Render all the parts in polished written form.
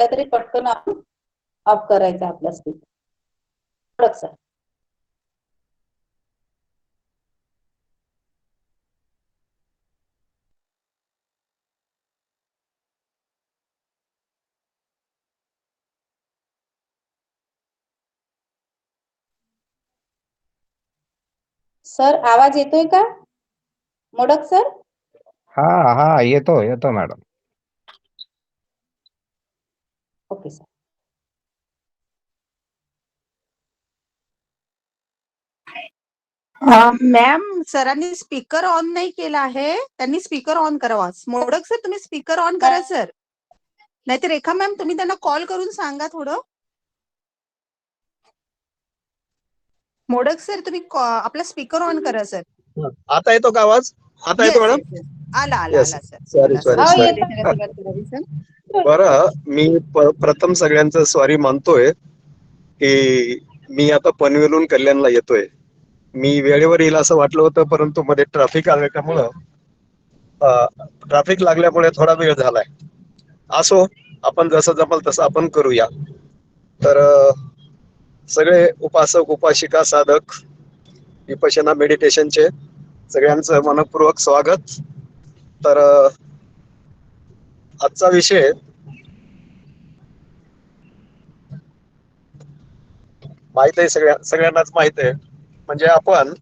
असला तरी पटकन आपण ऑफ करायचा आपला स्पीकर. सर सर आवाज येतोय का मोडक सर? हा हा येतो मॅडम. Okay sir. मॅम सरांनी स्पीकर ऑन नाही केला आहे, त्यांनी स्पीकर ऑन करावा. मोडक सर तुम्ही स्पीकर ऑन करा सर, नाहीतर रेखा मॅम तुम्ही त्यांना कॉल करून सांगा थोडं. मोडक सर तुम्ही आपला स्पीकर ऑन करा सर. आता येतो का आवाज? आता येतो मॅडम? आला Yes. सर. सॉरी सर बरं, मी प्रथम सगळ्यांचं सॉरी मानतोय की मी आता पनवेलून कल्याणला येतोय. मी वेळेवर येईल असं वाटलं होतं, परंतु मध्ये ट्रॅफिक आल्यामुळं ट्रॅफिक लागल्यामुळे थोडा वेळ झालाय. असो, आपण जसं जमल तसं आपण करूया. तर सगळे उपासक उपासिका साधक विपश्यना मेडिटेशनचे सगळ्यांचं मनपूर्वक स्वागत. तर आजचा विषय माहित आहे, सगळ्यांनाच माहित आहे. म्हणजे आपण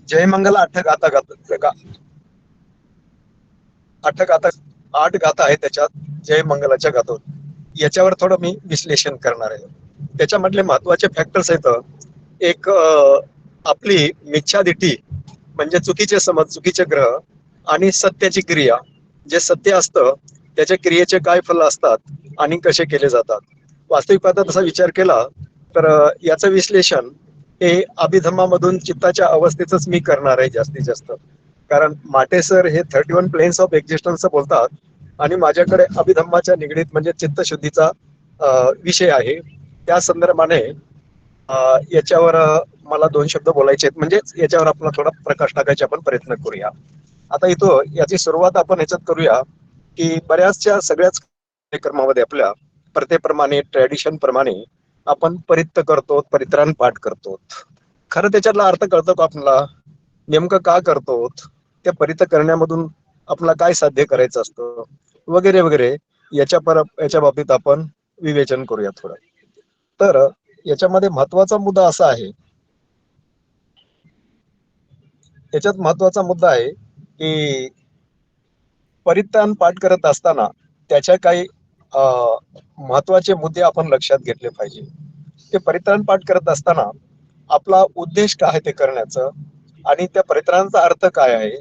जय मंगल आठ गाथा आहे त्याच्यात, जय मंगलाच्या गाथून. याच्यावर थोडं मी विश्लेषण करणार आहे. त्याच्यामधले महत्वाचे फॅक्टर्स आहेत. एक आपली मिच्छादिठी म्हणजे चुकीचे समज, चुकीचे ग्रह, आणि सत्याची क्रिया. जे सत्य असतं त्याच्या क्रियेचे काय फल असतात आणि कसे केले जातात. वास्तविक पाहता तसा विचार केला तर याचं विश्लेषण हे अभिधम्मामधून चित्ताच्या अवस्थेच मी करणार आहे जास्तीत जास्त. कारण माटे सर हे 31 प्लेन्स ऑफ एक्झिस्टन्स बोलतात आणि माझ्याकडे अभिधम्माच्या निगडीत म्हणजे चित्तशुद्धीचा विषय आहे. त्या संदर्भाने याच्यावर मला 2 शब्द बोलायचे आहेत. म्हणजे याच्यावर आपला थोडा प्रकाश टाकायचा आपण प्रयत्न करूया. आता इथं याची सुरुवात आपण ह्याच्यात करूया की बऱ्याचशा सगळ्याच कार्यक्रमामध्ये आपल्या प्रथेप्रमाणे, ट्रॅडिशन प्रमाणे आपण परित्त करतो, परित्राण पाठ करतो. खरं त्याच्यातला अर्थ कळतो का आपल्याला? नेमकं का करतो? त्या परित्त करण्यामधून आपल्याला काय साध्य करायचं असतं वगैरे वगैरे याच्या बाबतीत आपण विवेचन करूया थोडं. तर याच्यामध्ये महत्वाचा मुद्दा असा आहे, याच्यात महत्वाचा मुद्दा आहे की परित्राण पाठ करत असताना त्याच्या काही महत्वाचे मुद्दे आपण लक्षात घेतले पाहिजे. ते परित्राण पाठ करत असताना आपला उद्देश काय आहे ते करण्याचं, आणि त्या परित्राणाचा अर्थ काय आहे,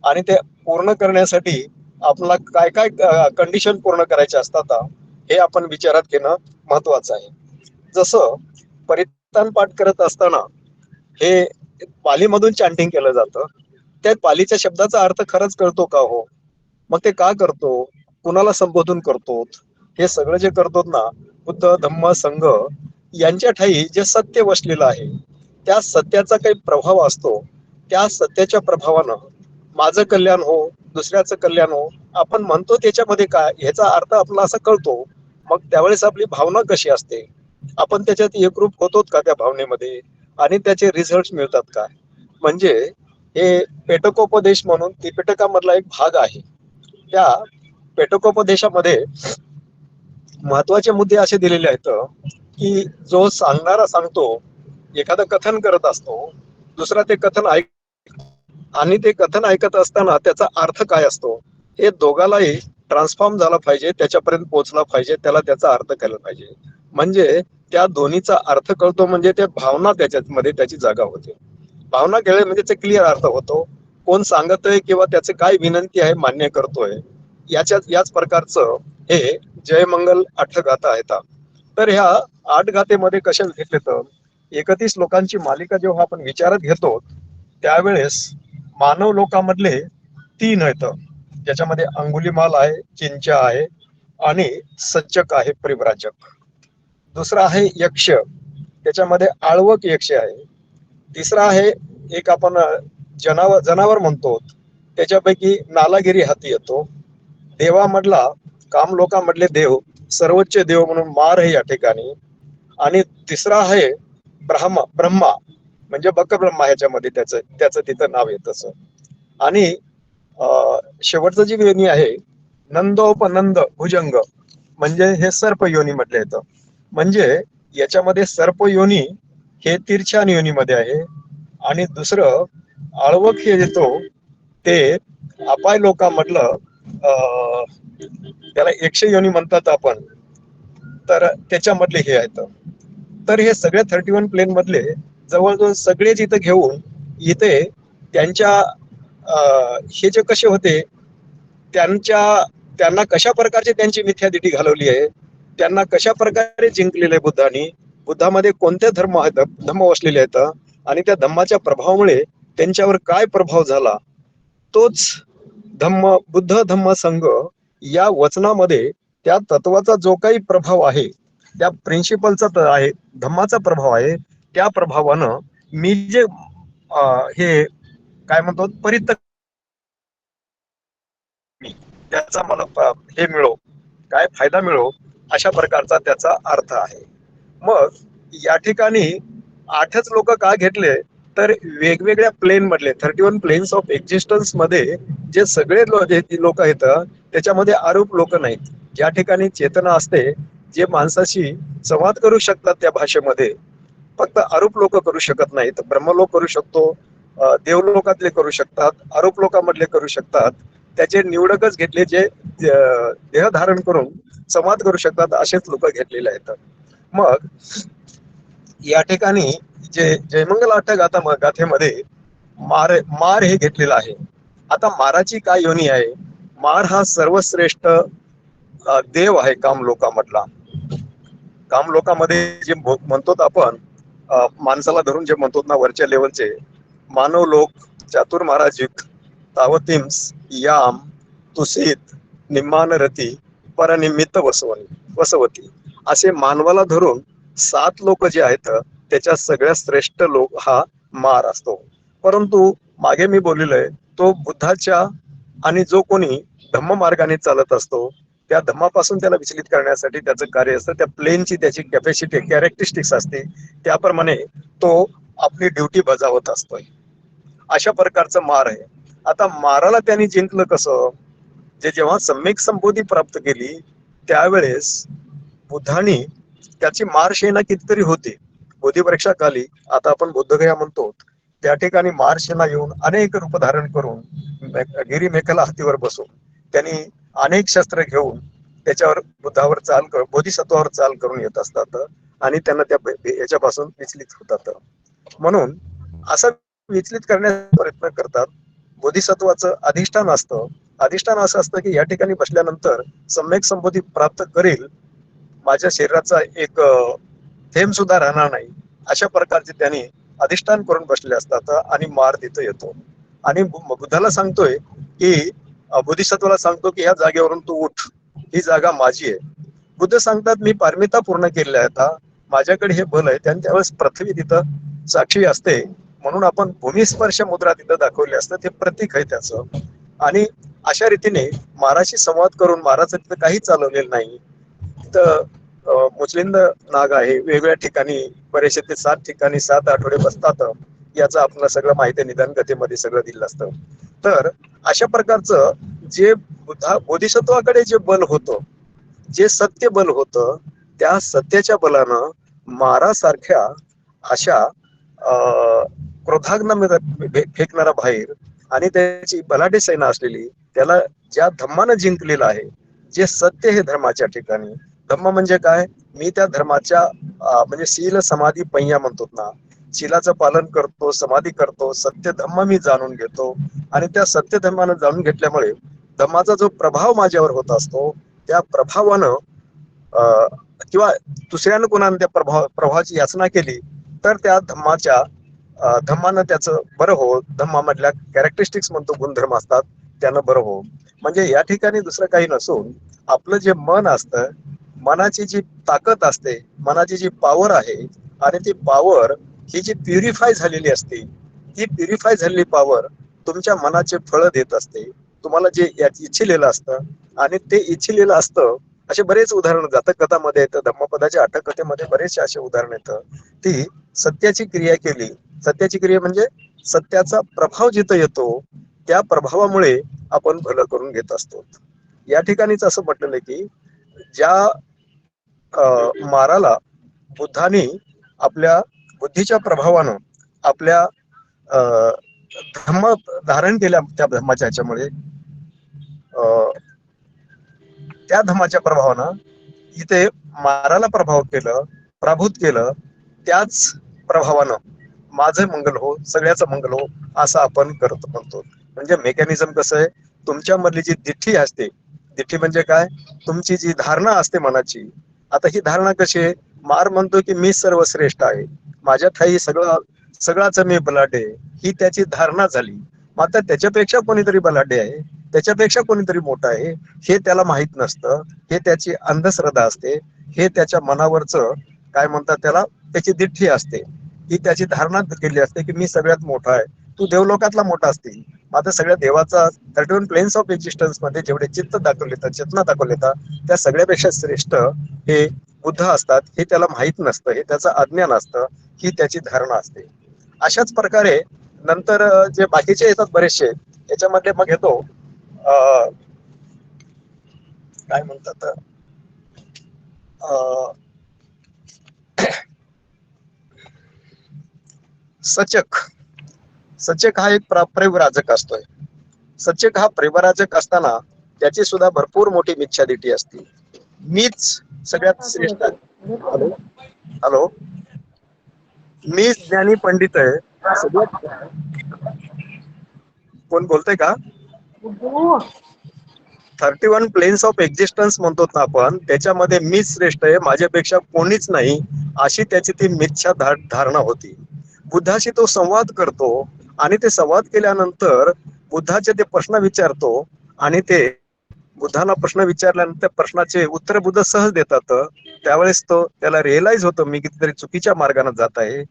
आणि ते पूर्ण करण्यासाठी आपल्याला काय काय कंडिशन पूर्ण करायचे असतात हे आपण विचारात घेणं महत्वाचं आहे. जसं परित्राण पाठ करत असताना हे पालीमधून चॅन्टिंग केलं जातं. त्या पालीच्या शब्दाचा अर्थ खरंच कळतो का हो? मग ते का करतो, कुणाला संबोधून करतो? हे सगळं जे करतो ना, बुद्ध धम्म संघ यांच्या ठाई जे सत्य वसलेलं आहे त्या सत्याचा काही प्रभाव असतो. त्या सत्याच्या प्रभावानं माझं कल्याण हो, दुसऱ्याचं कल्याण हो आपण म्हणतो, त्याच्यामध्ये काय ह्याचा अर्थ आपला असा कळतो. मग त्यावेळेस आपली भावना कशी असते, आपण त्याच्यात एकरूप होतो का त्या भावनेमध्ये, आणि त्याचे रिझल्ट मिळतात का? म्हणजे हे पेटकोपदेश म्हणून त्रिपिटकामधला एक भाग आहे. त्या पेटकोपदेशामध्ये महत्वाचे मुद्दे असे दिलेले आहेत की जो सांगणारा सांगतो, एखादं कथन करत असतो, दुसरा ते कथन आणि ते कथन ऐकत असताना त्याचा अर्थ काय असतो हे दोघालाही ट्रान्सफॉर्म झाला पाहिजे, त्याच्यापर्यंत पोहोचला पाहिजे, त्याला त्याचा अर्थ कळला पाहिजे. म्हणजे त्या दोन्हीचा अर्थ कळतो, म्हणजे त्या भावना त्याच्यामध्ये त्याची जागा होते. भावना कळले म्हणजे त्याचा क्लिअर अर्थ होतो. कोण सांगतोय किंवा त्याचे काय विनंती आहे मान्य करतोय, याच प्रकारचं हे जयमंगल 8 गाथा आहेत. तर ह्या 8 गाथेमध्ये कशा घेतले तर 31 लोकांची मालिका जेव्हा आपण विचारात घेतो त्यावेळेस मानव लोकांमधले 3 आहेत, ज्याच्यामध्ये अंगुलीमाल आहे, चिंचा आहे आणि सच्चक आहे, परिव्राजक. दुसरा आहे यक्ष, त्याच्यामध्ये आळवक यक्ष आहे. तिसरा आहे एक आपण जनावर म्हणतो, त्याच्यापैकी नालागिरी हाती येतो. देवामधला काम लोकांमधले देव सर्वोच्च देव म्हणून मार आहे या ठिकाणी. आणि तिसरा आहे ब्रह्मा म्हणजे बकब्रह्मा, ह्याच्यामध्ये त्याचं तिथं नाव आहे तसं. आणि शेवटचं जी योनी आहे नंदोपनंद भुजंग म्हणजे हे सर्प योनी म्हटलं येतं. म्हणजे याच्यामध्ये सर्प योनी हे तिरछान योनीमध्ये आहे. आणि दुसरं आळवक हे येतो ते अपाय लोकांमधलं त्याला 100 योनी म्हणतात आपण, तर त्याच्यामधले हे आहेत. तर हे सगळे 31 प्लेन मधले जवळजवळ सगळेच इथं घेऊन इथे त्यांच्या हे जे कसे होते, त्यांना कशा प्रकारचे त्यांची मिथ्यादिटी घालवली आहे, त्यांना कशा प्रकारे जिंकलेलं आहे बुद्धांनी, बुद्धामध्ये कोणते धम्म वसलेले आहेत आणि त्या धम्माच्या प्रभावामुळे त्यांच्यावर काय प्रभाव झाला, तोच बुद्ध धम्म संघ या वचनामध्ये त्या तत्वाचा जो काही प्रभाव आहे, त्या प्रिन्सिपलचा आहे, धम्माचा प्रभाव आहे, त्या प्रभावानं मी जे हे काय म्हणतो परित्याग, त्याचा मला हे मिळो, काय फायदा मिळो, अशा प्रकारचा त्याचा अर्थ आहे. मग या ठिकाणी 8च लोक का घेतले, तर वेगवेगळ्या प्लेन मधले 31 प्लेन्स ऑफ एक्झिस्टन्स मध्ये जे सगळे लोक आहेत त्याच्यामध्ये आरूप लोक नाहीत. ज्या ठिकाणी चेतना असते, जे माणसाशी संवाद करू शकतात त्या भाषेमध्ये, फक्त आरूप लोक करू शकत नाहीत. ब्रह्मलोक करू शकतो, देवलोकातले करू शकतात, आरूप लोकांमधले करू शकतात. त्याचे निवडकच घेतले जे देह धारण करून संवाद करू शकतात, असेच लोक घेतलेले आहेत. मग या ठिकाणी जे जयमंगल गाथेमध्ये मार हे घेतलेलं आहे. आता माराची काय योनी आहे? मार हा सर्वश्रेष्ठ देव आहे कामलोकामधला. कामलोकामध्ये जे म्हणतो आपण माणसाला धरून जे म्हणतो ना वरच्या लेवलचे मानव लोक, चातुर्माराजिक, तावतिम्स, याम, तुसित, निम्मानरती, परनिमित्त वसवती असे मानवाला धरून 7 लोक जे आहेत त्याच्या सगळ्यात श्रेष्ठ लोक हा मार असतो. परंतु मागे मी बोललेलोय तो बुद्धाच्या आणि जो कोणी धम्म मार्गाने चालत असतो त्या धम्मापासून त्याला विचलित करण्यासाठी त्याचं कार्य असतं. त्या प्लेनची त्याची कॅपॅसिटी, कॅरेक्टरिस्टिक्स असते, त्याप्रमाणे तो आपली ड्युटी बजावत असतोय. अशा प्रकारचं मार आहे. आता माराला त्यांनी जिंकलं कसं? जेव्हा सम्यक संबोधी प्राप्त केली त्यावेळेस बुद्धांनी त्याची मारसेना कितीतरी होती. बोधिवृक्षाखाली, आता आपण बुद्धगया म्हणतो, त्या ठिकाणी मारसेना येऊन अनेक रूप धारण करून गिरी मेखला हत्तीवर बसून त्यांनी अनेक शस्त्र घेऊन त्याच्यावर बुद्धावर बोधिसत्वावर चाल करून येत असतात आणि त्यांना त्या याच्यापासून विचलित होतात. म्हणून असं विचलित करण्याचा प्रयत्न करतात. बोधिसत्वाचं अधिष्ठान असतं. अधिष्ठान असं असतं की या ठिकाणी बसल्यानंतर सम्यक संबोधी प्राप्त करेल, माझ्या शरीराचा एक थेंब सुद्धा राहणार नाही, अशा प्रकारचे त्यांनी अधिष्ठान करून बसले असतात आणि मार तिथं येतो. आणि बुद्धाला सांगतोय की बोधिसत्वाला सांगतो की ह्या जागेवरून तू उठ, ही जागा माझी आहे. बुद्ध सांगतात मी पारमिता पूर्ण केलेल्या आहेत, माझ्याकडे हे बल आहे. त्यावेळेस पृथ्वी तिथं साक्षी असते म्हणून आपण भूमिस्पर्श मुद्रा तिथं दाखवली असतं, ते प्रतीक आहे त्याचं. आणि अशा रीतीने महाराजशी संवाद करून महाराज तिथं काही चालवलेलं नाही. तिथं मुचलिंद नाग आहे, वेगवेगळ्या ठिकाणी बरेचसे ते 7 ठिकाणी 7 आठवडे बसतात. याचं आपल्याला सगळं माहिती निदान कथेमध्ये सगळं दिलं असतं. तर अशा प्रकारचं जे बोधिसत्वाकडे जे बल होतं, जे सत्य बल होतं, त्या सत्याच्या बलानं मारासारख्या अशा क्रोधाग्न फेकणारा बाहेर आणि त्याची बलाढ्य सेना असलेली त्याला ज्या धम्मानं जिंकलेलं आहे, जे सत्य हे धर्माच्या ठिकाणी. धम्म म्हणजे काय? मी त्या धर्माच्या म्हणजे शील समाधी पय्या म्हणतो ना, शीलाचं पालन करतो, समाधी करतो, सत्य धम्म मी जाणून घेतो आणि त्या सत्य धर्मानं जाणून घेतल्यामुळे धम्माचा जो प्रभाव माझ्यावर होत असतो, त्या प्रभावानं किंवा दुसऱ्यानं कोणानं त्या प्रभावाची याचना केली तर त्या धम्मानं त्याचं बरं हो. धम्मामधल्या कॅरेक्टरिस्टिक्स म्हणतो, गुणधर्म असतात, त्यानं बरं हो. म्हणजे या ठिकाणी दुसरं काही नसून आपलं जे मन असतं, मनाची जी ताकद असते, मनाची जी पॉवर आहे, आणि ती पॉवर ही जी प्युरिफाय झालेली असते, ती प्युरिफाय झालेली पॉवर तुमच्या मनाचे फळ देत असते. तुम्हाला जे इच्छिलेलं असतं आणि ते इच्छिलेलं असतं. असे बरेच उदाहरण जातक कथामध्ये येतं, धम्मपदाच्या अटक कथेमध्ये बरेचसे असे उदाहरण येतं. ती सत्याची क्रिया केली. सत्याची क्रिया म्हणजे सत्याचा प्रभाव जिथं येतो त्या प्रभावामुळे आपण भलं करून घेत असतो. या ठिकाणीच असं म्हटलेलं आहे की ज्या माराला बुद्धांनी आपल्या बुद्धीच्या प्रभावानं आपल्या धम्म धारण केल्या, त्या धम्माच्या ह्याच्यामुळे त्या धम्माच्या प्रभावानं इथे माराला प्रभाव केलं, प्रभूत केलं. त्याच प्रभावानं माझं मंगल हो, सगळ्याचं मंगल हो, असं आपण करत म्हणतो. म्हणजे मेकॅनिझम कसं आहे, तुमच्यामधली जी दिठ्ठी असते, दिठ्ठी म्हणजे काय, तुमची जी धारणा असते मनाची. आता ही धारणा कशी आहे, मार म्हणतो की मी सर्वश्रेष्ठ आहे, माझ्या ठाई सगळाच मी बलाढ्य आहे, ही त्याची धारणा झाली. मात्र त्याच्यापेक्षा कोणीतरी बलाढ्य आहे, त्याच्यापेक्षा कोणीतरी मोठा आहे, हे त्याला माहित नसतं. हे त्याची अंधश्रद्धा असते. हे त्याच्या मनावरचं काय म्हणतात त्याला, त्याची दिठ्ठी असते. ही त्याची धारणा केली असते की मी सगळ्यात मोठा आहे. तू देवलोकातला मोठा असतील, मात्र सगळ्या देवाचा 31 प्लेन्स ऑफ एक्झिस्टन्स मध्ये जेवढे चित्त दाखवले येतात, चेतना दाखवले येतात, त्या सगळ्यापेक्षा श्रेष्ठ हे बुद्ध असतात. हे त्याला माहित नसतं, हे त्याचं अज्ञान असतं, ही त्याची धारणा असते. अशाच प्रकारे नंतर जे बाकीचे येतात बरेचसे, याच्यामध्ये मग येतो काय म्हणतात सचक हा एक परिव्राजक असतोय. सचक हा परिव्राजक असताना त्याची सुद्धा भरपूर मोठी मिच्छादिटी असते. मीच सगळ्यात श्रेष्ठ आहे. हॅलो हॅलो मीच ज्ञानी पंडित आहे सगळ्यात. कोण बोलतंय का? 31 प्लेन्स ऑफ एक्झिस्टन्स म्हणतो ना आपण, त्याच्यामध्ये मीच श्रेष्ठ आहे, माझ्यापेक्षा कोणीच नाही, अशी त्याची ती मिथ्या धारणा होती. बुद्धाशी तो संवाद करतो आणि ते संवाद केल्यानंतर बुद्धाचे ते प्रश्न विचारतो आणि ते बुद्धाला प्रश्न विचारल्यानंतर प्रश्नाचे उत्तर बुद्ध सहज देतात. त्यावेळेस तो त्याला रिअलाइज होतो मी कितीतरी चुकीच्या मार्गाने जात आहे,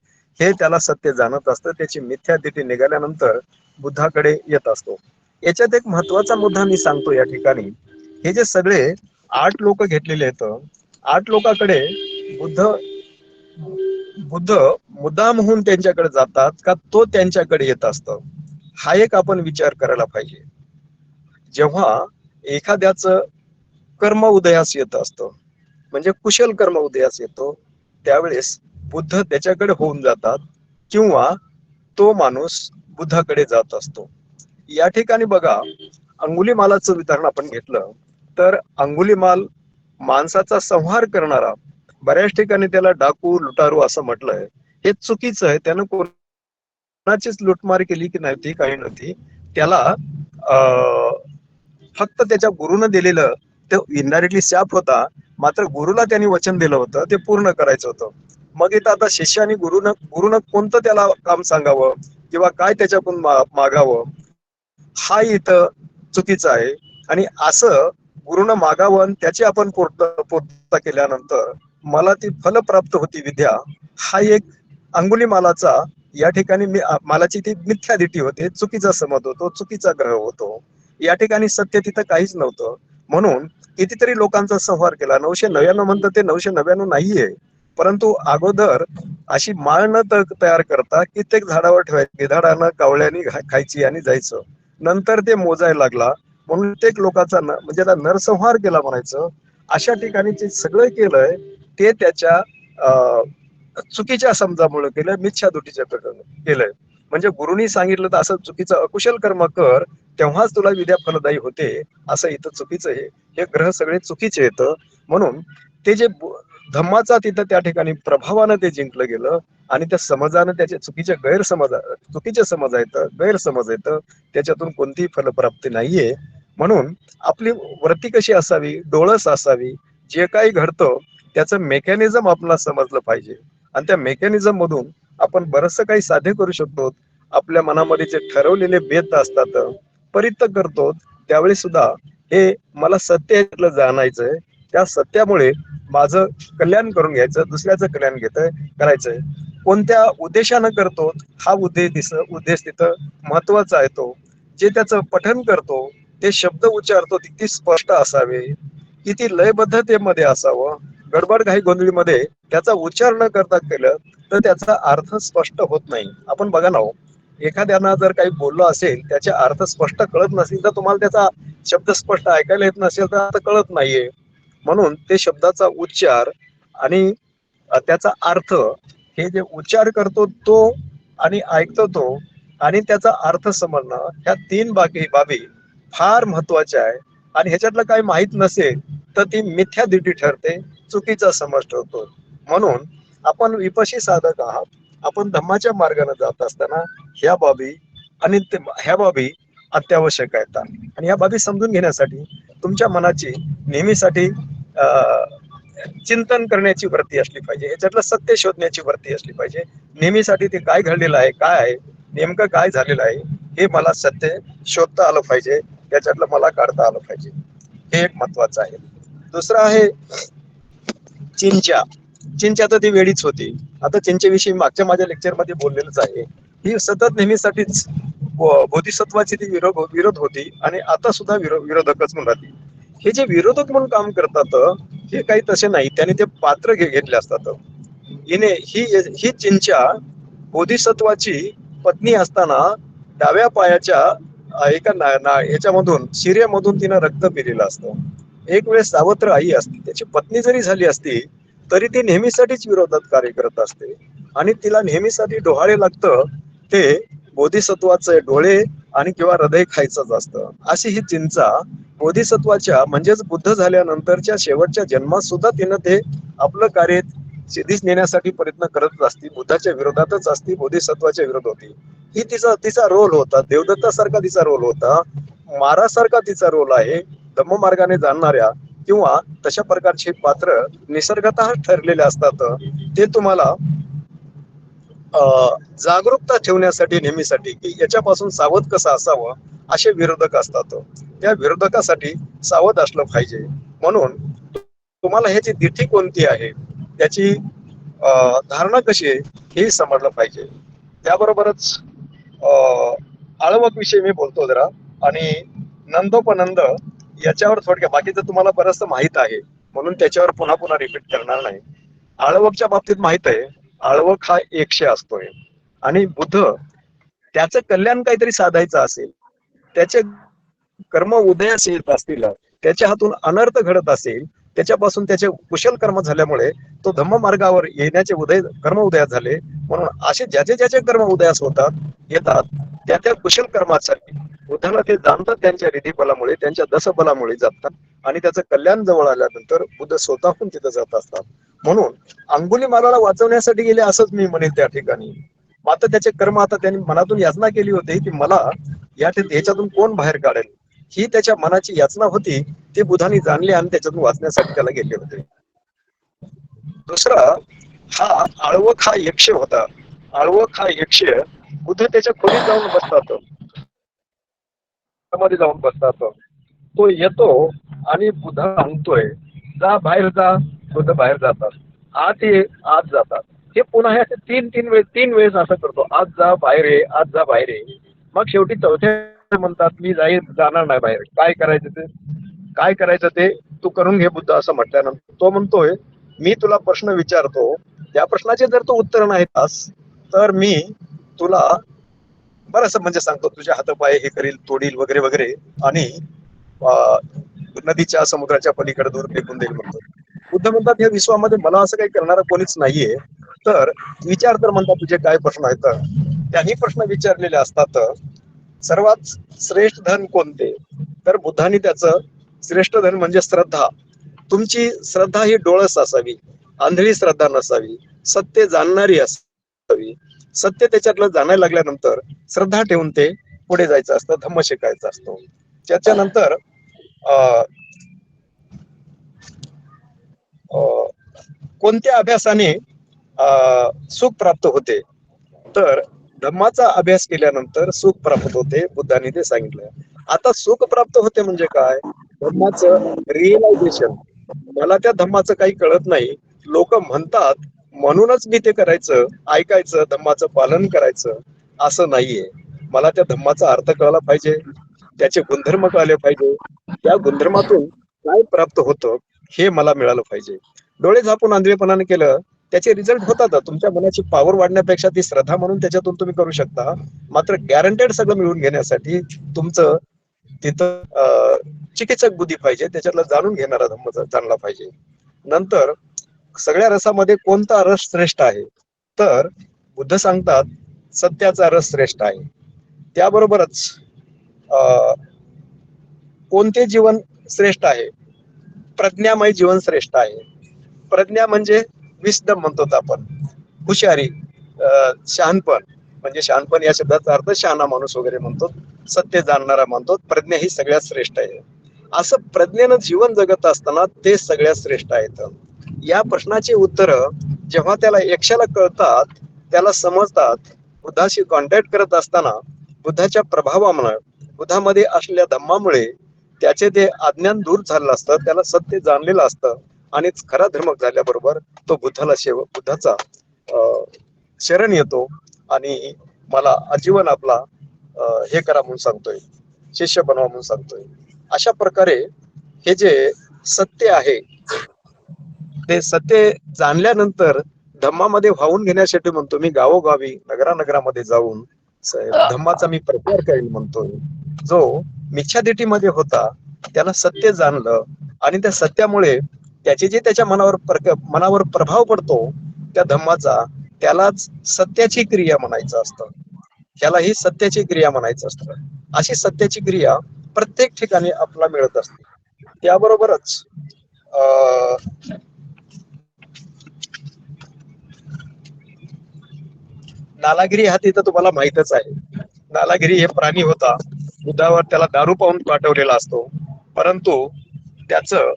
हे त्याला सत्य जाणत असतं. त्याची मिथ्या तिथे निघाल्यानंतर बुद्धाकडे येत असतो. याच्यात एक महत्वाचा मुद्दा मी सांगतो या ठिकाणी. हे जे सगळे 8 लोक घेतलेले आहेत, 8 लोकांकडे बुद्ध मुद्दाम होऊन त्यांच्याकडे जातात का तो त्यांच्याकडे येत असतो, हा एक आपण विचार करायला पाहिजे. जेव्हा एखाद्याचं कर्म उदयास येत असतं, म्हणजे कुशल कर्म उदयास येतो, त्यावेळेस बुद्ध त्याच्याकडे होऊन जातात किंवा तो माणूस बुद्धाकडे जात असतो. या ठिकाणी बघा, अंगुलीमालाचं उदाहरण आपण घेतलं तर अंगुलीमाल माणसाचा संहार करणारा, बऱ्याच ठिकाणी त्याला डाकू लुटारू असं म्हटलंय. हे चुकीचं आहे. त्यानं कोणाचीच लुटमार केली की नव्हती, काही नव्हती. त्याला फक्त त्याच्या गुरुनं दिलेलं ते इनडायरेक्टली शाप होता, मात्र गुरुला त्यांनी वचन दिलं होतं ते पूर्ण करायचं होतं. मग इथं आता शिष्याने गुरुनं कोणतं त्याला काम सांगावं किंवा काय त्याच्याकडून मागावं, हा इथं चुकीचं आहे. आणि असं गुरुनं मागावं त्याची आपण पूर्तता केल्यानंतर मला ती फलप्राप्त होती विद्या, हा एक अंगुलीमालाचा या ठिकाणी मालाची ती मिथ्यादिटी होते, चुकीचा समज होतो, चुकीचा ग्रह होतो. या ठिकाणी सत्य तिथं काहीच नव्हतं. म्हणून कितीतरी लोकांचा संहार केला. 999 म्हणतं ते 999 नाहीये, परंतु अगोदर अशी माळ न तयार करता कित्येक झाडावर ठेवायची, गिधाडानं कावळ्यानी खायची आणि जायचं. नंतर ते मोजायला लागला म्हणून प्रत्येक लोकांचा म्हणजे नरसंहार केला म्हणायचं. अशा ठिकाणी जे सगळं केलंय ते त्याच्या चुकीच्या समजामुळे केलं, मिथ्यादृष्टीच्या केलंय. म्हणजे गुरुनी सांगितलं तर असं चुकीचं अकुशल कर्म कर, तेव्हाच तुला विद्या फलदायी होते, असं इथं चुकीचं आहे. हे ग्रह सगळे चुकीचे येतं. म्हणून ते जे धम्माचा तिथं त्या ठिकाणी प्रभावानं ते जिंकलं गेलं आणि त्या समजानं त्याचे चुकीचे समज आहेत, गैरसमज आहेत, त्याच्यातून कोणतीही फलप्राप्ती नाहीये. म्हणून आपली वृत्ती कशी असावी, डोळस असावी. जे काही घडतं त्याचं मेकॅनिझम आपल्याला समजलं पाहिजे आणि त्या मेकॅनिझम मधून आपण बरंचसं काही साध्य करू शकतो. आपल्या मनामध्ये जे ठरवलेले बेत असतात परित्य करतो, त्यावेळी सुद्धा हे मला सत्य जाणायचंय, त्या सत्यामुळे माझं कल्याण करून घ्यायचं, दुसऱ्याचं कल्याण करायचंय. कोणत्या उद्देशानं करतो हा उद्देश तिथं महत्वाचा आहे. तो जे त्याचं पठन करतो ते शब्द उच्चारतो किती स्पष्ट असावे, किती लयबद्धतेमध्ये असावं. गडबड घाई गोंधळीमध्ये त्याचा उच्चार न करता केलं तर त्याचा अर्थ स्पष्ट होत नाही. आपण बघा ना हो, एखाद्यानं जर काही बोललं असेल, त्याचे अर्थ स्पष्ट कळत नसेल तर तुम्हाला त्याचा शब्द स्पष्ट ऐकायला येत नसेल तर आता कळत नाहीये. म्हणून ते शब्दाचा उच्चार आणि त्याचा अर्थ, हे जे उच्चार करतो तो आणि ऐकतो तो आणि त्याचा अर्थ समजणं, ह्या तीन बाबी फार महत्वाच्या आहे. आणि ह्याच्यातलं काही माहित नसेल तर ती मिथ्या दिटी ठरते, चुकीचा समज ठरतो. म्हणून आपण विपशी साधक आहात, आपण धम्माच्या मार्गाने जात असताना ह्या बाबी आणि ह्या बाबी अत्यावश्यक आहेत. आणि ह्या बाबी समजून घेण्यासाठी तुमच्या मनाची नेहमीसाठी चिंतन करण्याची वृत्ती असली पाहिजे, ह्याच्यातलं सत्य शोधण्याची वृत्ती असली पाहिजे. नेहमीसाठी ते काय घडलेलं आहे, काय आहे, नेमकं काय झालेलं आहे, हे मला सत्य शोधता आलं पाहिजे, त्याच्यातलं मला काढता आलं पाहिजे. हे एक महत्वाचं आहे. दुसरं आहे चिंचा. चिंचा तर ती वेळीच होती. आता चिंचेविषयी मागच्या माझ्या लेक्चरमध्ये बोललेलंच आहे. ही सतत नेहमीसाठीच बोधिसत्वाची ती विरोध होती आणि आता सुद्धा विरोधकच म्हणून राहते. हे जे विरोधक म्हणून काम करतात हे काही तसे नाही, त्याने ते पात्र घेतले असतात. ही चिंचा बोधिसत्वाची पत्नी असताना डाव्या पायाच्या एका ह्याच्यामधून शिरेमधून तिनं रक्त पिलेलं असतं. एक वेळेस सावत्र आई असते, त्याची पत्नी जरी झाली असती तरी ती नेहमीसाठीच विरोधात कार्य करत असते आणि तिला नेहमीसाठी डोहाळे लागतं ते बोधिसत्वाचे डोळे आणि किंवा हृदय खायचंच असतं. अशी ही चिंचा बोधिसत्वाच्या म्हणजेच बुद्ध झाल्यानंतरच्या शेवटच्या जन्मात सुद्धा तिनं ते आपलं कार्य सिद्धीस नेण्यासाठी प्रयत्न करत असती, बुद्धाच्या विरोधातच असती, बोधिसत्वाच्या विरोध होती. ही तिचा रोल होता, देवदत्तासारखा तिचा रोल होता, मारासारखा तिचा रोल आहे. धम्ममार्गाने जाणणाऱ्या किंवा तशा प्रकारचे पात्र निसर्गतः ठरलेले असतात. ते तुम्हाला जागरूकता ठेवण्यासाठी नेहमीसाठी की याच्यापासून सावध कसं असावं असे विरोधक असतात. त्या विरोधकासाठी सावध असलं पाहिजे. म्हणून तुम्हाला ह्याची दिठी कोणती आहे, त्याची धारणा कशी आहे हे समजलं पाहिजे. त्याबरोबरच आळवक विषयी मी बोलतो जरा, आणि नंदोपनंद याच्यावर थोडक्यात, बाकीचं तुम्हाला बरंच माहित आहे म्हणून त्याच्यावर पुन्हा पुन्हा रिपीट करणार नाही. आळवकच्या बाबतीत माहित आहे, आळवक हा 100 असतोय आणि बुद्ध त्याचं कल्याण काहीतरी साधायचं असेल, त्याचे कर्म उदयास येत असतील, त्याच्या हातून अनर्थ घडत असेल, त्याच्यापासून त्याचे कुशल कर्म झाल्यामुळे तो धम्म मार्गावर येण्याचे कर्म उदयास झाले. म्हणून असे ज्याचे कर्म उदयास येतात त्या कुशल कर्मासाठी बुद्धाला ते जाणतात, त्यांच्या रिधी बलामुळे, त्यांच्या दसबलामुळे जातात आणि त्याचं कल्याण जवळ आल्यानंतर बुद्ध स्वतःहून तिथं जात असतात. म्हणून अंगुलीमालाला वाचवण्यासाठी गेले असंच मी म्हणेन त्या ठिकाणी. मात्र त्याचे कर्म, आता त्यांनी मनातून याचना केली होती की मला ह्याच्यातून कोण बाहेर काढेल, ही त्याच्या मनाची याचना होती. ते बुद्धांनी जाणले आणि त्याच्यातून वाचण्यासाठी त्याला गेले होते. दुसरा हा आळवक हा 100 होता. आळवक हा 100 बुद्ध त्याच्या खोलीत जाऊन बसतात, मध्ये जाऊन बसतात. तो येतो आणि बुद्ध सांगतोय जा बाहेर जा. बुद्ध बाहेर जातात, आत ये, आत जातात. हे पुन्हा हे तीन वेळेस असं करतो, आत जा बाहेर ये, आत जा बाहेर ये. मग शेवटी चौथ्या म्हणतात मी जाणार नाही बाहेर. काय करायचं ते तू करून घे बुद्ध, असं म्हटल्यानंतर तो म्हणतोय मी तुला प्रश्न विचारतो, त्या प्रश्नाचे जर तू उत्तर नाही दास तर मी तुला बरंच म्हणजे सांगतो, तुझ्या हातपाय हे करील, तोडील वगैरे वगैरे, आणि नदीच्या समुद्राच्या पलीकडे दूर फेकून देईल म्हणतो. बुद्ध म्हणतात या विश्वामध्ये मला असं काही करणारा कोणीच नाहीये, तर विचार तर म्हणतात तुझे काय प्रश्न आहेत. त्यांनी प्रश्न विचारलेले असतात. सर्वात श्रेष्ठ धन कोणते, तर बुद्धांनी त्याचं श्रेष्ठ धन म्हणजे श्रद्धा. तुमची श्रद्धा ही डोळस असावी, आंधळी श्रद्धा नसावी, सत्य जाणणारी असावी. सत्य त्याच्यातलं जाणायला लागल्यानंतर श्रद्धा ठेवून ते पुढे जायचं असतं, धम्म शिकायचा असतो. त्याच्यानंतर कोणत्या अभ्यासाने सुख प्राप्त होते, तर धम्माचा अभ्यास केल्यानंतर सुख प्राप्त होते, बुद्धांनी ते सांगितलं. आता सुख प्राप्त होते म्हणजे काय, धम्माचं रिअलायझेशन. मला त्या धम्माचं काही कळत नाही, लोक म्हणतात म्हणूनच मी ते करायचं, ऐकायचं, धम्माचं पालन करायचं असं नाहीये. मला त्या धम्माचा अर्थ कळला पाहिजे, त्याचे गुणधर्म कळले पाहिजे, त्या गुणधर्मातून काय प्राप्त होतं हे मला मिळालं पाहिजे. डोळे झापून आंधळेपणाने केलं त्याचे रिझल्ट होतात. तुमच्या मनाची पॉवर वाढण्यापेक्षा ती श्रद्धा म्हणून त्याच्यातून तुम्ही करू शकता. मात्र गॅरंटेड सगळं मिळवून घेण्यासाठी तुमचं तिथं चिकित्सक बुद्धी पाहिजे, त्याच्यातला जाणून घेणारा धम्म जाणला पाहिजे. नंतर सगळ्या रसामध्ये कोणता रस श्रेष्ठ आहे, तर बुद्ध सांगतात सत्याचा रस श्रेष्ठ आहे. त्याबरोबरच कोणते जीवन श्रेष्ठ आहे, प्रज्ञामय जीवन श्रेष्ठ आहे. प्रज्ञा म्हणजे विस्डम म्हणतो आपण, हुशारी, शहाणपण. म्हणजे शहाणपण या शब्दाचा अर्थ शहाणा माणूस वगैरे म्हणतो, सत्य जाणणारा म्हणतो. प्रज्ञा ही सगळ्यात श्रेष्ठ आहे. असं प्रज्ञेनं जीवन जगत असताना ते सगळ्यात श्रेष्ठ आहेत. या प्रश्नाची उत्तर जेव्हा त्याला एकशाला कळतात, त्याला समजतात, बुद्धाशी कॉन्टॅक्ट करत असताना बुद्धाच्या प्रभावामुळे, बुद्धामध्ये असलेल्या धम्मामुळे त्याचे ते अज्ञान दूर झालेलं असतं, त्याला सत्य जाणलेलं असतं आणि खरा धर्म झाल्याबरोबर तो बुद्धाचा शरण येतो आणि मला आजीवन आपला हे करा म्हणून सांगतोय, शिष्य बनवा म्हणून सांगतोय. अशा प्रकारे हे जे सत्य आहे ते सत्य जाणल्यानंतर धम्मामध्ये वाहून घेण्यासाठी म्हणतो मी गावोगावी नगरानगरामध्ये जाऊन धम्माचा मी प्रचार करेन म्हणतोय. जो मिच्छादिटीमध्ये होता त्याला सत्य जाणलं आणि त्या सत्यामुळे त्याचे जे त्याच्या मनावर प्रभाव पडतो त्या धम्माचा, त्यालाच सत्याची क्रिया म्हणायचं असतं. त्यालाही सत्याची क्रिया म्हणायचं असतं. अशी सत्याची क्रिया प्रत्येक ठिकाणी आपल्याला मिळत असते. त्याबरोबरच नालागिरी हा तिथं तुम्हाला माहितच आहे. नालागिरी हे प्राणी होता, बुद्धावर त्याला दारू पाहून पाठवलेला असतो, परंतु त्याचं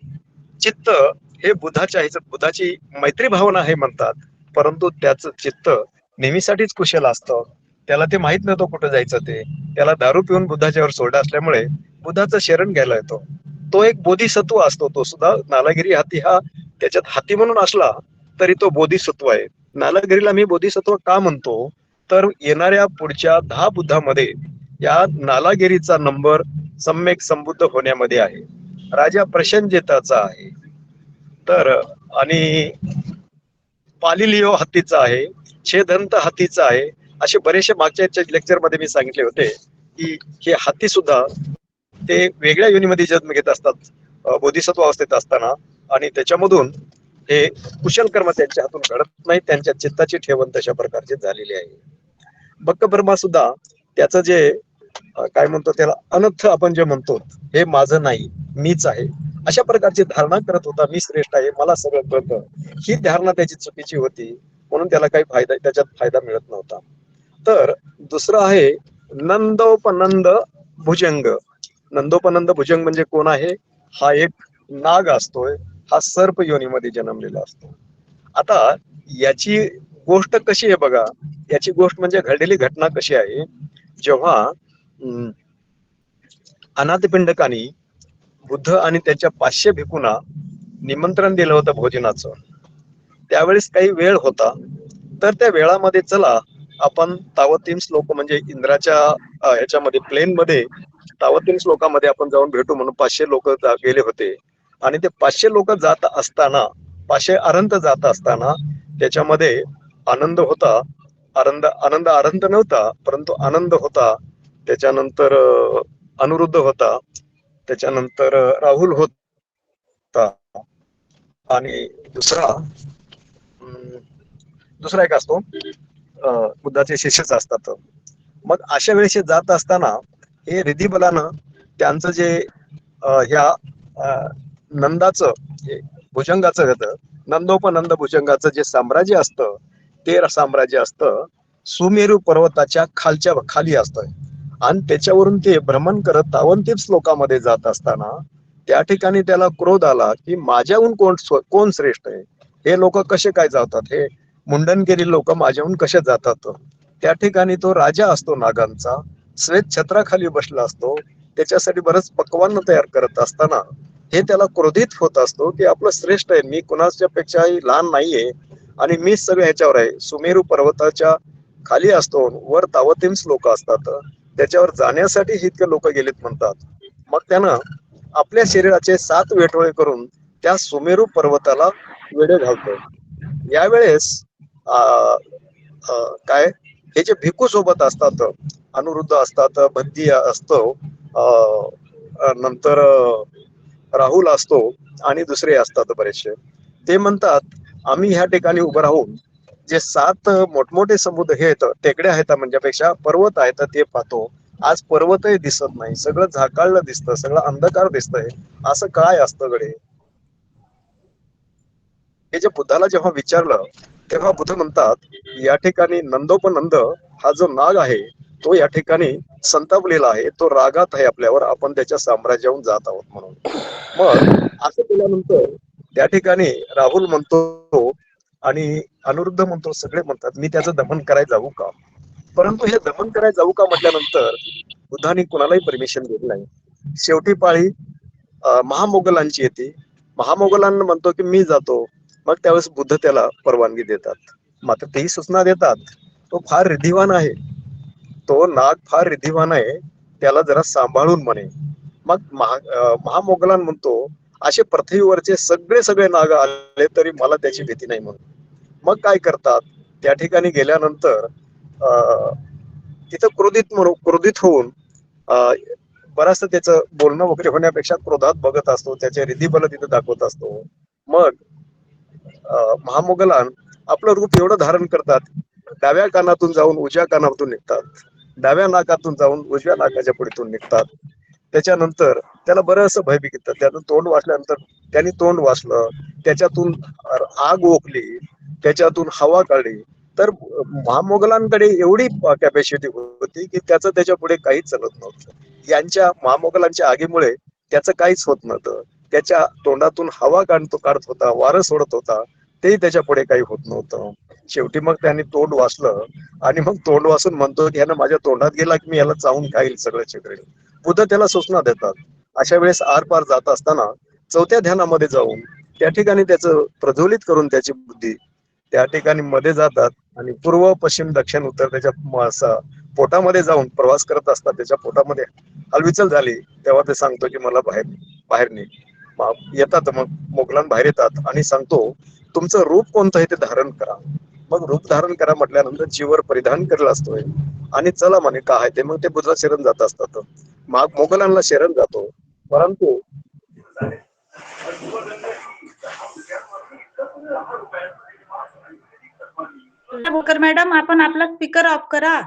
चित्त हे बुद्धाची मैत्री भावना आहे म्हणतात, परंतु त्याचं चित्त नेहमीसाठीच कुशल असतं. त्याला ते माहित नव्हतं कुठं जायचं ते. त्याला दारू पिऊन बुद्धाच्यावर सोडा असल्यामुळे बुद्धाचं शरण घ्यायला येतो. तो एक बोधिसत्व असतो. तो सुद्धा नालागिरी हाती हा त्याच्यात हाती म्हणून असला तरी तो बोधिसत्व आहे. नालागिरीला मी बोधिसत्व का म्हणतो, तर येणाऱ्या पुढच्या 10 बुद्धामध्ये या नालागिरीचा नंबर सम्यक संबुद्ध होण्यामध्ये आहे. राजा प्रशंजिताचा आहे, तर आणि पालिलिओ हत्तीचा आहे, छेदंत हत्तीचा आहे. असे बरेचसे मागच्या लेक्चर मध्ये मी सांगितले होते की हे हत्ती सुद्धा ते वेगळ्या योनीमध्ये जन्म घेत असतात बोधिसत्व अवस्थेत असताना, आणि त्याच्यामधून हे कुशल कर्म त्यांच्या हातून घडत नाही, त्यांच्या चित्ताची ठेवण तशा प्रकारची झालेली आहे. बक्क ब्रह्मा सुद्धा त्याचं जे काय म्हणतो त्याला अनर्थ आपण जे म्हणतो, हे माझं नाही मीच आहे, अशा प्रकारची धारणा करत होता. मी श्रेष्ठ आहे, मला सगळं कळतं. ही धारणा त्याची चुकीची होती, म्हणून त्याला काही त्याच्यात फायदा मिळत नव्हता. तर दुसरं आहे नंदोपनंद भुजंग. नंदोपनंद भुजंग म्हणजे कोण आहे? हा एक नाग असतोय, हा सर्प योनीमध्ये जन्मलेला असतो. आता याची गोष्ट कशी आहे बघा, याची गोष्ट म्हणजे घडलेली घटना कशी आहे. जेव्हा अनाथपिंडकांनी बुद्ध आणि त्याच्या 500 भिक्खूंना निमंत्रण दिलं होतं भोजनाचं, त्यावेळेस काही वेळ होता, तर त्या वेळामध्ये चला आपण तावतीन श्लोक म्हणजे इंद्राच्या ह्याच्यामध्ये प्लेन मध्ये तावतीन श्लोकामध्ये आपण जाऊन भेटू म्हणून 500 लोक गेले होते. आणि ते 500 लोक जात असताना, 500 अरंत जात असताना त्याच्यामध्ये आनंद होता. आनंद अरंत नव्हता, परंतु आनंद होता. त्याच्यानंतर अनिरुद्ध होता, त्याच्यानंतर राहुल होता, आणि दुसरा एक असतो बुद्धाचे शिष्यच असतात. मग अशा वेळेस जात असताना हे रिधिबलानं त्यांचं जे ह्या नंदाचं भुजंगाचं होतं, नंदोपनंद भुजंगाचं जे साम्राज्य असतं, ते साम्राज्य असतं सुमेरू पर्वताच्या खाली असतं. आणि त्याच्यावरून ते भ्रमण करत तावंतीन श्लोकामध्ये जात असताना त्या ठिकाणी त्याला क्रोध आला की माझ्याहून कोण श्रेष्ठ आहे, हे लोक कसे काय जातात, हे मुंडन केलेले लोक माझ्याहून कसे जातात. त्या ठिकाणी तो राजा असतो नागांचा, श्वेत छत्राखाली बसला असतो, त्याच्यासाठी बरंच पक्वान्न तयार करत असताना हे त्याला क्रोधित होत असतो की आपलं श्रेष्ठ आहे, मी कुणाच्या पेक्षाही लहान नाहीये आणि मीच सगळं ह्याच्यावर आहे. सुमेरू पर्वताच्या खाली असतो, वर तावतीन श्लोक असतात, त्याच्यावर जाण्यासाठी इतके लोक गेलेत म्हणतात. मग त्यानं आपल्या शरीराचे 7 वेटोळे करून त्या सुमेरू पर्वताला वेढे घालतो. यावेळेस काय हे जे भिक्खू सोबत असतात, अनुरुद्ध असतात, बद्दी असतो, नंतर राहुल असतो आणि दुसरे असतात बरेचसे. ते म्हणतात आम्ही ह्या ठिकाणी उभं राहून जे 7 मोठमोठे समुद्र हे आहेत, टेकड्या आहेत, म्हणजेपेक्षा पर्वत आहेत ते पाहतो. आज पर्वतही दिसत नाही, सगळं झाकाळलं दिसतं, सगळं अंधकार दिसतंय. असं काय असतं गडे? हे जे बुद्धाला जेव्हा विचारलं तेव्हा बुद्ध म्हणतात या ठिकाणी नंदोपनंद हा जो नाग आहे तो या ठिकाणी संतापलेला आहे, तो रागात आहे आपल्यावर, आपण त्याच्या साम्राज्याहून जात आहोत म्हणून. मग असं केल्यानंतर त्या ठिकाणी राहुल म्हणतो आणि अनुरुद्ध म्हणतो, सगळे म्हणतात मी त्याचं दमन करायला जाऊ का? परंतु हे दमन करायला जाऊ का म्हटल्यानंतर बुद्धाने कुणालाही परमिशन दिली नाही. शेवटी पाळी महामोगलांची येते. महामोगलांना म्हणतो की मी जातो. मग त्यावेळेस बुद्ध त्याला परवानगी देतात. मात्र तेही सूचना देतात तो फार रिद्धिवान आहे, तो नाग फार रिद्धिवान आहे, त्याला जरा सांभाळून म्हणे. मग महामोगलान म्हणतो असे पृथ्वीवरचे सगळे नाग आले तरी मला त्याची भीती नाही म्हणून. मग काय करतात, त्या ठिकाणी गेल्यानंतर तिथं क्रोधित होऊन बराचसा त्याचं बोलणं वगैरे होण्यापेक्षा क्रोधात बघत असतो, त्याचे रिद्धिबल तिथं दाखवत असतो. मग महामोगलान आपलं रूप एवढं धारण करतात, डाव्या कानातून जाऊन उजव्या कानातून निघतात, डाव्या नाकातून जाऊन उजव्या नाकाच्या पुढीतून निघतात. त्याच्यानंतर त्याला बरंचसं भयभीत येतं. त्यातून तोंड वाचल्यानंतर त्यांनी तोंड वाचलं, त्याच्यातून आग ओकली, त्याच्यातून हवा काढली. तर महामोगलांकडे एवढी कॅपॅसिटी होती की त्याचं त्याच्या पुढे काहीच चालत नव्हतं. यांच्या महामोगलांच्या आगीमुळे त्याचं काहीच होत नव्हतं. त्याच्या तोंडातून हवा काढत होता, वारं सोडत होता, तेही त्याच्या पुढे काही होत नव्हतं. शेवटी मग त्यांनी तोंड वाचलं आणि मग तोंड वाचून म्हणतो की यानं माझ्या तोंडात गेला की मी याला चावून खाईल सगळं चिकरेल. बुद्ध त्याला सूचना देतात. अशा वेळेस आरपार जात असताना 4थ्या ध्यानामध्ये जाऊन त्या ठिकाणी त्याचं प्रज्वलित करून त्याची बुद्धी त्या ठिकाणी मध्ये जातात आणि पूर्व पश्चिम दक्षिण उत्तर त्याच्या पोटामध्ये जाऊन प्रवास करत असतात. त्याच्या पोटामध्ये हलविचल झाली तेव्हा ते सांगतो की मला बाहेर निघ. येतात मग मोगलान बाहेर येतात आणि सांगतो तुमचं रूप कोणतं आहे ते धारण करा. मग रूप धारण करा म्हटल्यानंतर जीवर परिधान केलेला असतोय आणि चला म्हणे काय आहे ते. मग ते बुद्धाला शरण जात असतात, मोगलांना शरण जातो. परंतु भोकर मॅडम आपण आपला स्पीकर ऑफ करा.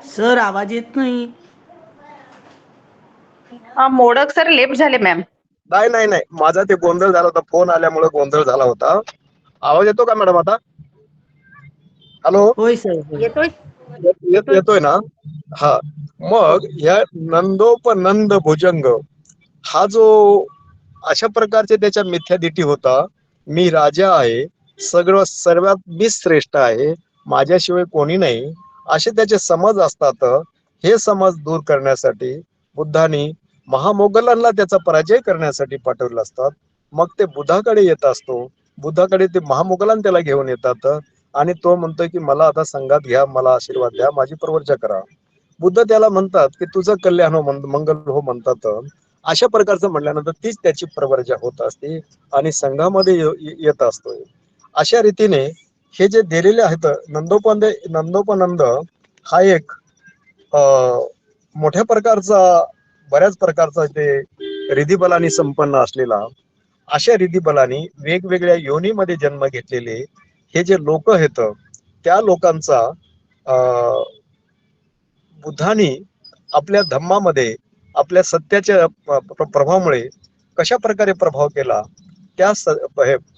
सर आवाज येत नाही. मोडक सर लेफ्ट झाले मॅम. नाही माझा ते गोंधळ झाला होता, फोन आल्यामुळे गोंधळ झाला होता. आवाज येतो का मॅडम आता? हॅलो, होय सर. येतोय. येतोय ना? हा. मग या नंदोपनंद भुजंग हा जो अशा प्रकारचे त्याच्या मिथ्यादिठी होता, मी राजा आहे, सर्वात मी श्रेष्ठ आहे, माझ्याशिवाय कोणी नाही, असे त्याचे समज असतात. हे समज दूर करण्यासाठी बुद्धांनी महामोगलांना त्याचा पराजय करण्यासाठी पाठवले असतात. मग ते बुद्धाकडे येत असतो. बुद्धाकडे ते महामोगलान त्याला घेऊन येतात आणि तो म्हणतोय की मला आता संघात घ्या, मला आशीर्वाद द्या, माझी प्रवर्जा करा. बुद्ध त्याला म्हणतात की तुझं कल्याण हो, मंगल हो म्हणतात. अशा प्रकारचं म्हटल्यानंतर तीच त्याची प्रवर्जा होत असते आणि संघामध्ये येत असतोय. अशा रीतीने हे जे दिलेले आहेत नंदोपनंद हा एक मोठ्या प्रकारचा, बऱ्याच प्रकारचा ते रिद्धिबलाने संपन्न असलेला, अशा रिद्धिबलाने वेगवेगळ्या योनीमध्ये जन्म घेतलेले हे जे लोक आहेत, त्या लोकांचा बुद्धांनी आपल्या धम्मामध्ये आपल्या सत्याच्या प्रभावामुळे कशा प्रकारे प्रभाव केला, त्या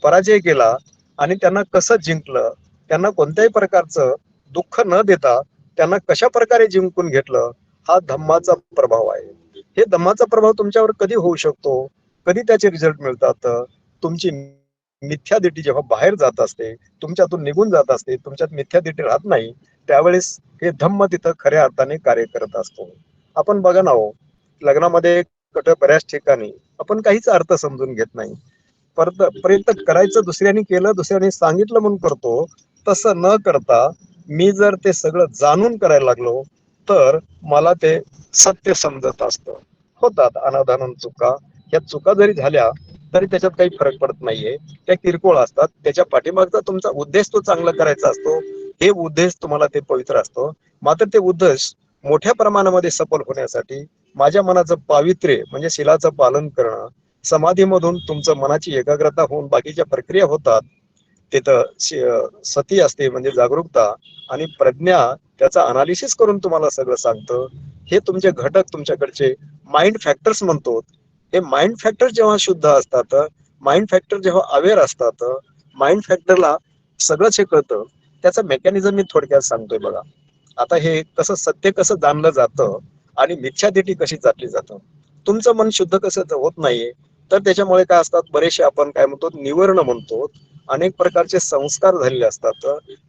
पराजय केला आणि त्यांना कसं जिंकलं, त्यांना कोणत्याही प्रकारचं दुःख न देता त्यांना कशा प्रकारे जिंकून घेतलं, हा धम्माचा प्रभाव आहे. हे धम्माचा प्रभाव तुमच्यावर कधी होऊ शकतो, कधी त्याचे रिझल्ट मिळतात, तुमची मिथ्यादिठी जेव्हा बाहेर जात असते, तुमच्यातून निघून जात असते, तुमच्यात मिथ्यादिठी राहत नाही, त्यावेळेस हे धम्म तिथं खऱ्या अर्थाने कार्य करत असतो. आपण बघा ना हो, लग्नामध्ये बऱ्याच ठिकाणी आपण काहीच अर्थ समजून घेत नाही. परत प्रयत्न करायचं दुसऱ्याने केलं, दुसऱ्याने सांगितलं म्हणून करतो. तसं न करता मी जर ते सगळं जाणून करायला लागलो तर मला ते सत्य समजत असतं. होतात अनावधान चुका. या चुका जरी झाल्या तरी त्याच्यात काही फरक पडत नाहीये. त्या किरकोळ असतात. त्याच्या पाठीमागचा तुमचा उद्देश तो चांगला करायचा असतो. हे उद्देश तुम्हाला ते पवित्र असतो. मात्र ते उद्देश मोठ्या प्रमाणामध्ये सफल होण्यासाठी माझ्या मनाचं पावित्र्य म्हणजे शीलाचं पालन करणं, समाधीमधून तुमचं मनाची एकाग्रता होऊन बाकीच्या प्रक्रिया होतात. तिथं सती असते म्हणजे जागरूकता, आणि प्रज्ञा त्याचा अनालिसिस करून तुम्हाला सगळं सांगतं. हे तुमचे घटक तुमच्याकडचे माइंड फॅक्टर्स म्हणतो. हे माइंड फॅक्टर जेव्हा शुद्ध असतात, माइंड फॅक्टर जेव्हा अवेअर असतात, माइंड फॅक्टरला सगळंच हे कळतं. त्याचं मेकॅनिझम मी थोडक्यात सांगतोय बघा. आता हे कसं सत्य कसं जाणलं जातं आणि मिथ्यादिटी कशी जातली जातं. तुमचं मन शुद्ध कसं होत नाहीये तर त्याच्यामुळे काय असतात, बरेचसे आपण काय म्हणतो निवर्ण म्हणतो. अनेक प्रकारचे संस्कार झालेले असतात.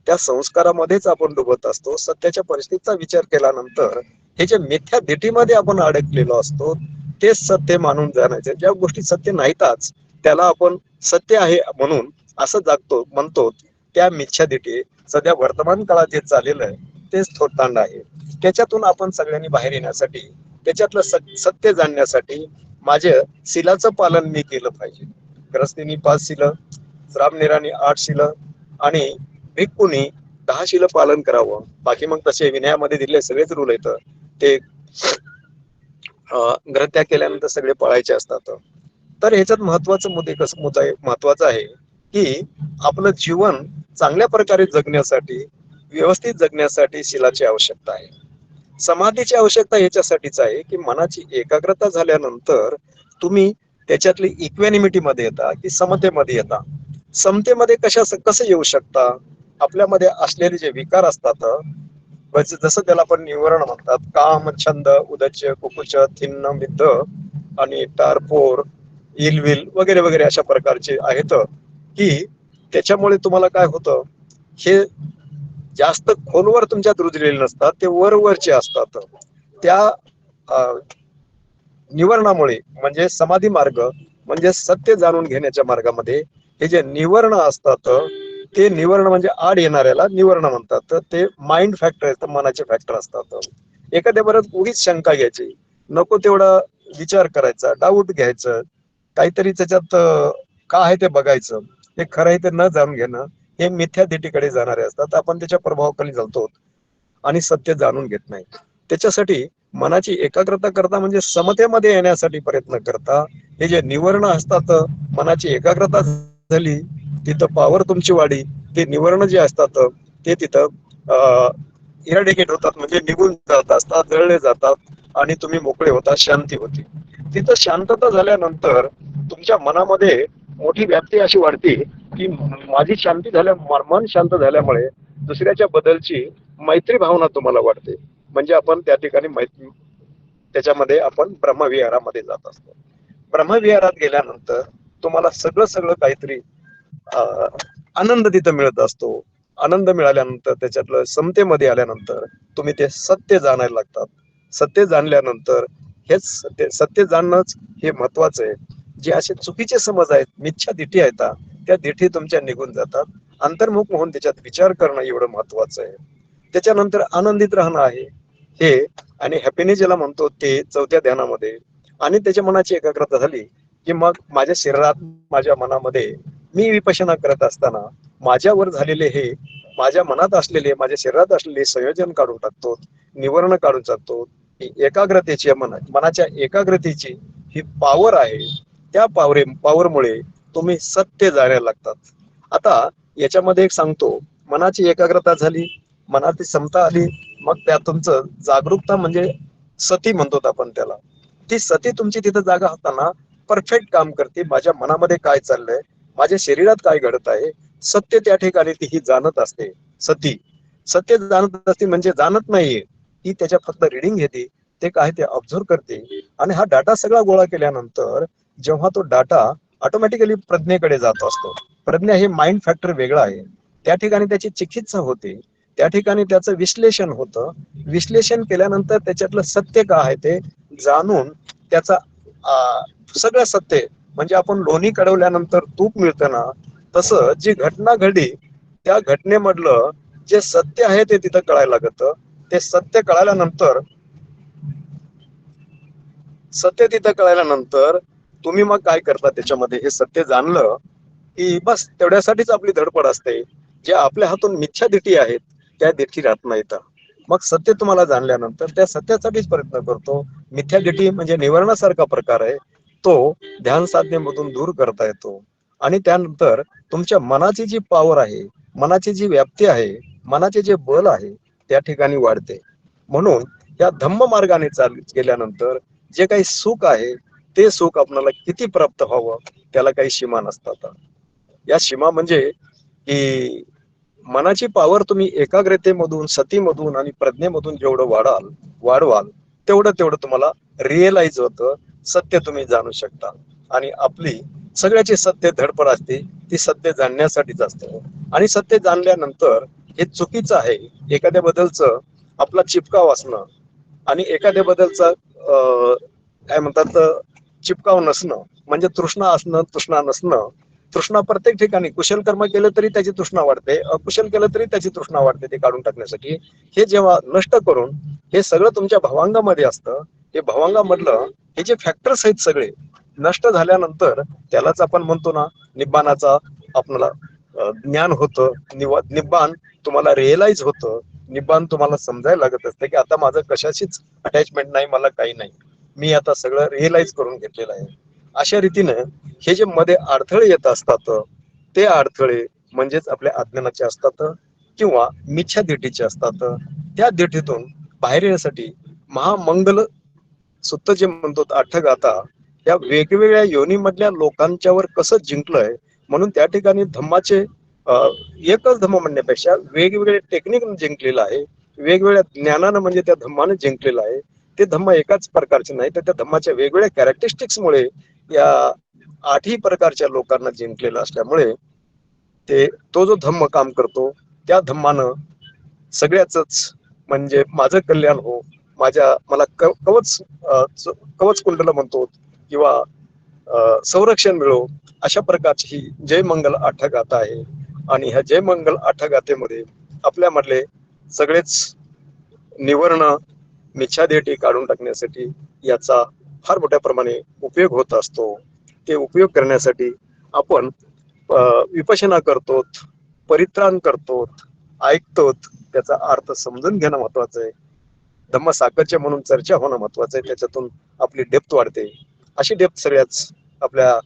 त्या संस्कारामध्येच आपण डुबत असतो. सत्याच्या परिस्थितीचा विचार केल्यानंतर हे जे मिथ्या दिटीमध्ये आपण अडकलेलो असतो तेच सत्य मानून जाण्याचे. ज्या गोष्टी सत्य नाहीतच त्याला आपण सत्य आहे म्हणून असं जागतो म्हणतो, त्या मिथ्या दिटी सध्या वर्तमान काळात जे चाललेलं आहे तेच थोतांड आहे. त्याच्यातून आपण सगळ्यांनी बाहेर येण्यासाठी, त्याच्यातलं सत्य जाणण्यासाठी माझे शीलाचं पालन मी केलं पाहिजे. ग्रस्तीनी 5 शीलं, रामनेरानी 8 शीलं आणि भिक्खूंनी 10 शीलं पालन करावं. बाकी मग तसे विनयामध्ये दिलेले सगळेच रूल आहेत ते ग्रहत्याग केल्यानंतर सगळे पाळायचे असतात. तर ह्याच्यात महत्वाचा मुद्दा महत्वाचा आहे की आपलं जीवन चांगल्या प्रकारे जगण्यासाठी, व्यवस्थित जगण्यासाठी शीलाची आवश्यकता आहे. समाधीची आवश्यकता याच्यासाठीच आहे की मनाची एकाग्रता झाल्यानंतर तुम्ही त्याच्यातली इक्वॅनिमिटी मध्ये येता की समतेमध्ये येता. समतेमध्ये कसं येऊ शकता, आपल्यामध्ये असलेले जे विकार असतात, जसं त्याला आपण निवरण म्हणतात, काम, छंद, उदच्य, कुकुच, थिन्न, मिद्ध आणि टारपोर, इलविल वगैरे वगैरे अशा प्रकारचे आहेत की त्याच्यामुळे तुम्हाला काय होतं, हे जास्त खोलवर तुमच्यात रुजलेले नसतात, ते वरवरचे असतात. त्या निवरणामुळे म्हणजे समाधी मार्ग म्हणजे सत्य जाणून घेण्याच्या मार्गामध्ये हे जे निवर्ण असतात ते निवर्ण म्हणजे आड येणाऱ्याला निवर्ण म्हणतात. तर ते माइंड फॅक्टर आहेत, मनाचे फॅक्टर असतात. एखाद्या बरंच उगीच शंका घ्यायची, नको तेवढा विचार करायचा, डाऊट घ्यायचं, काहीतरी त्याच्यात का आहे ते बघायचं, हे खरं आहे ते न जाणून घेणं, हे मिथ्या दिटीकडे जाणारे असतात. आपण त्याच्या प्रभावाखाली चालतो आणि सत्य जाणून घेत नाही. त्याच्यासाठी मनाची एकाग्रता करता म्हणजे समतेमध्ये येण्यासाठी प्रयत्न करता. हे जे निवर्ण असतात, मनाची एकाग्रता झाली तिथं पावर तुमची वाढी, ते निवर्ण जे असतात ते तिथं इरॅडिकेट होतात म्हणजे निघून जात असतात, जळले जातात आणि तुम्ही मोकळे होता, शांती होती. तिथं शांतता झाल्यानंतर तुमच्या मनामध्ये मोठी व्याप्ती अशी वाढते की माझी शांती मन शांत झाल्यामुळे दुसऱ्याच्या बद्दलची मैत्री भावना तुम्हाला वाढते. म्हणजे आपण त्या ठिकाणी त्याच्यामध्ये आपण ब्रह्मविहारामध्ये जात असतो. ब्रह्मविहारात गेल्यानंतर तुम्हाला सगळं काहीतरी आनंद तिथं मिळत असतो. आनंद मिळाल्यानंतर त्याच्यातलं समतेमध्ये आल्यानंतर तुम्ही ते सत्य जाणायला लागतात. सत्य जाणल्यानंतर हेच सत्य जाणणंच हे महत्वाचं आहे. जे असे चुकीचे समज आहेत, मिथ्या दिठी आहेत, त्या दिठी तुमच्या निघून जातात. अंतर्मुख होऊन त्याच्यात विचार करणं एवढं महत्वाचं आहे. त्याच्यानंतर आनंदित राहणं आहे हे, आणि हॅपीनेस ज्याला म्हणतो ते चौथ्या ध्यानामध्ये. आणि त्याच्या मनाची एकाग्रता झाली की मग माझ्या शरीरात, माझ्या मनामध्ये मी विपश्यना करत असताना माझ्यावर झालेले हे, माझ्या मनात असलेले, माझ्या शरीरात असलेले संयोजन काढून टाकतो, निवर्ण काढून टाकतो. एकाग्रतेची, मनाच्या एकाग्रतेची ही पॉवर आहे. त्या पॉवरमुळे तुम्ही सत्य जाणायला लागतात. आता याच्यामध्ये एक सांगतो, मनाची एकाग्रता झाली, मनाची समता आली, मग त्या तुमचं जागरूकता म्हणजे सती म्हणतो आपण त्याला. ती सती तुमची तिथं जागा होताना परफेक्ट काम करते. माझ्या मनामध्ये काय चाललंय, माझ्या शरीरात काय घडत आहे, सत्य त्या ठिकाणी ती ही जाणत असते. सत्य जाणत असते म्हणजे जाणत नाहीये, ती त्याच्या फक्त रिडिंग घेते, ते काय ते ऑब्झर्व करते. आणि हा डाटा सगळा गोळा केल्यानंतर जेव्हा तो डाटा ऑटोमॅटिकली प्रज्ञेकडे जात असतो. प्रज्ञा हे माइंड फॅक्टर वेगळा आहे. त्या ठिकाणी त्याची चिकित्सा होते, त्या ठिकाणी त्याचं विश्लेषण होतं. विश्लेषण केल्यानंतर त्याच्यातलं सत्य काय आहे ते जाणून त्याचा सगळं सत्य, म्हणजे आपण लोणी कडवल्यानंतर तूप मिळतं ना, तसं जी घटना घडली त्या घटनेमधलं जे सत्य आहे ते तिथं कळायला लागतं. ते सत्य कळाल्यानंतर तुम्ही मग काय करता त्याच्यामध्ये, हे सत्य जाणलं की बस तेवढ्यासाठीच आपली धडपड असते. जे आपल्या हातून मिथ्या दिठी आहेत त्या दिठी राहत नाहीत. मग सत्य तुम्हाला जाणल्यानंतर त्या सत्यासाठीच प्रयत्न करतो. मिथ्या दिठी म्हणजे निवारणासारखा प्रकार आहे, तो ध्यान साधनेमधून दूर करता येतो. आणि त्यानंतर तुमच्या मनाची जी पॉवर आहे, मनाची जी व्याप्ती आहे, मनाचे जे बल आहे त्या ठिकाणी वाढते. म्हणून या धम्म मार्गाने गेल्यानंतर जे काही सुख आहे ते सुख आपल्याला किती प्राप्त व्हावं त्याला काही सीमा नसतात. या सीमा म्हणजे की मनाची पॉवर तुम्ही एकाग्रतेमधून, सतीमधून आणि प्रज्ञेमधून जेवढं वाढवाल तेवढं तुम्हाला रिअलाइज होतं, सत्य तुम्ही जाणू शकता. आणि आपली सगळ्याची सत्य धडपड असते ती सत्य जाणण्यासाठीच असते. आणि सत्य जाणल्यानंतर हे चुकीचं आहे एखाद्या बद्दलचं आपला चिपकाव असणं आणि एखाद्या बद्दलचं काय म्हणतात चिपकाव नसणं, म्हणजे तृष्णा असणं, तृष्णा नसणं. तृष्णा प्रत्येक ठिकाणी, कुशल कर्म केलं तरी त्याची तृष्णा वाढते, अकुशल केलं तरी त्याची तृष्णा वाढते, ते काढून टाकण्यासाठी. हे जेव्हा नष्ट करून हे सगळं तुमच्या भवांगामध्ये असतं, हे भवांगामधलं हे जे फॅक्टर्स आहेत सगळे नष्ट झाल्यानंतर त्यालाच आपण म्हणतो ना निब्बाणाचा आपल्याला ज्ञान होतं. निब्बाण तुम्हाला रिअलाइज होतं. निब्बाण तुम्हाला समजायला लागत असतं की आता माझं कशाशीच अटॅचमेंट नाही, मला काही नाही, मी आता सगळं रिअलाइज करून घेतलेलं आहे. अशा रीतीनं हे जे मध्ये अडथळे येत असतात ते अडथळे म्हणजेच आपल्या अज्ञानाचे असतात किंवा मिथ्या दिठीचे असतात. त्या दिठीतून बाहेर येण्यासाठी महामंगल सुत्त जे म्हणतो अठ्ठगाथा या वेगवेगळ्या योनीमधल्या लोकांच्यावर कसं जिंकलंय, म्हणून त्या ठिकाणी धम्माचे एकच धम्म म्हणण्यापेक्षा वेगवेगळे टेक्निक जिंकलेलं आहे, वेगवेगळ्या ज्ञानानं म्हणजे त्या धम्मानं जिंकलेलं आहे. ते धम्म एकाच प्रकारचे नाही तर त्या धम्माच्या वेगवेगळ्या कॅरेक्टरिस्टिक्समुळे या 8ही प्रकारच्या लोकांना जिंकलेलं असल्यामुळे तो जो धम्म काम करतो त्या धम्मानं सगळ्याच म्हणजे माझं कल्याण हो, मला कवच कुंडल म्हणतो किंवा संरक्षण मिळो, अशा प्रकारची ही जय मंगल आठगाथा आहे. आणि ह्या जय मंगल आठगाथेमध्ये आपल्यामधले सगळेच निवर्ण मिच्छादेठी काढून टाकण्यासाठी याचा फार मोठ्या प्रमाणे उपयोग होत असतो. ते उपयोग करण्यासाठी आपण विपश्यना करतो, परित्राण करतो, ऐकतो, त्याचा अर्थ समजून घेणं महत्वाचं आहे. धम्म साकच्य म्हणून चर्चा होणं महत्वाचं आहे, त्याच्यातून आपली डेप्थ वाढते. अशी डेप्थ सगळ्याच आपल्या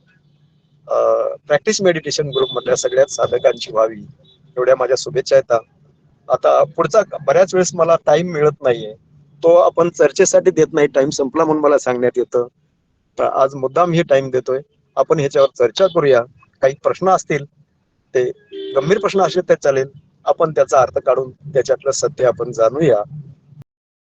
प्रॅक्टिस मेडिटेशन ग्रुप मधल्या सगळ्याच साधकांची व्हावी एवढ्या माझ्या शुभेच्छा आहेत. आता पुढचा बऱ्याच वेळेस मला टाइम मिळत नाहीये, तो आपण चर्चेसाठी देत नाही, टाइम संपला म्हणून मला सांगण्यात येतं. तर आज मुद्दाम ही टाइम देतोय, आपण ह्याच्यावर चर्चा करूया. काही प्रश्न असतील, ते गंभीर प्रश्न असले तर चालेल, आपण त्याचा अर्थ काढून त्याच्यातलं सत्य आपण जाणूया.